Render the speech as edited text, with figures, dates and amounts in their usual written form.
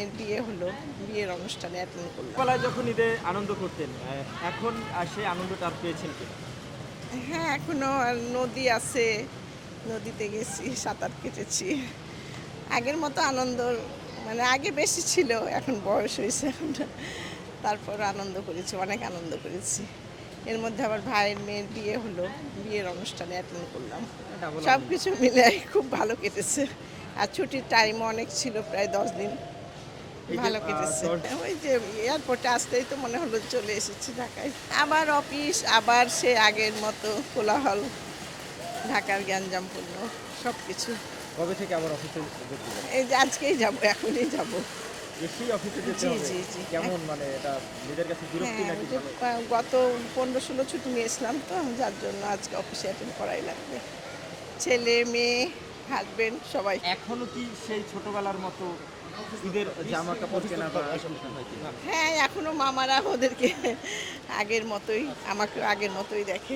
মেয়ের বিয়ে হলো, বিয়ের অনুষ্ঠানে অ্যাটেন্ড করলাম। ছোটবেলায় যখন ঈদে আনন্দ করতেন, এখন সেই আনন্দটা আর পেয়েছেন কিনা? হ্যাঁ, এখনো আর নদী আছে, নদীতে গেছি, সাঁতার কেটেছি। আগের মতো আনন্দ মানে আগে বেশি ছিল, এখন বয়স হয়েছে এখন। তারপর আনন্দ করেছি, অনেক আনন্দ করেছি। এর মধ্যে আবার ভাইয়ের মেয়ের বিয়ে হলো, বিয়ের অনুষ্ঠানে অ্যাটেন্ড করলাম। ডাবল সব আনন্দ। কিছু মিলে খুব ভালো কেটেছে। আর ছুটির টাইমও অনেক ছিল, প্রায় ১০ দিন। এই যে ভালো কেটেছে। ১০ ওই যে এয়ারপোর্টে আসতেই তো মনে হলো চলে এসেছি ঢাকায়। আবার অফিস, আবার সে আগের মতো কোলাহল, ঢাকার গ্যাঞ্জামপূর্ণ সবকিছু। কবে থেকে আবার অফিসে যেতে যাবেন? এই যে আজকেই যাব, এখনই যাব। এসেই অফিসে যেতে জি, হবে। জি, জি। কেমন, মানে এটা নিজের কাছে বিরক্তি হ্যাঁ, নাকি ওই যে ভালো? গত ১৫-১৬ ছুটি নিয়েছিলাম তো, যার জন্য আজকে অফিসে অ্যাটেন্ড করাই লাগবে। ছেলে, মেয়ে, হাসব্যান্ড সবাই। এখনো কি সেই ছোটবেলার মতো ঈদের জামা কাপড় কেনা বা হয় কিনা? হ্যাঁ, এখনো মামারা ওদেরকে আগের মতোই, আমাকেও আগের মতোই দেখে।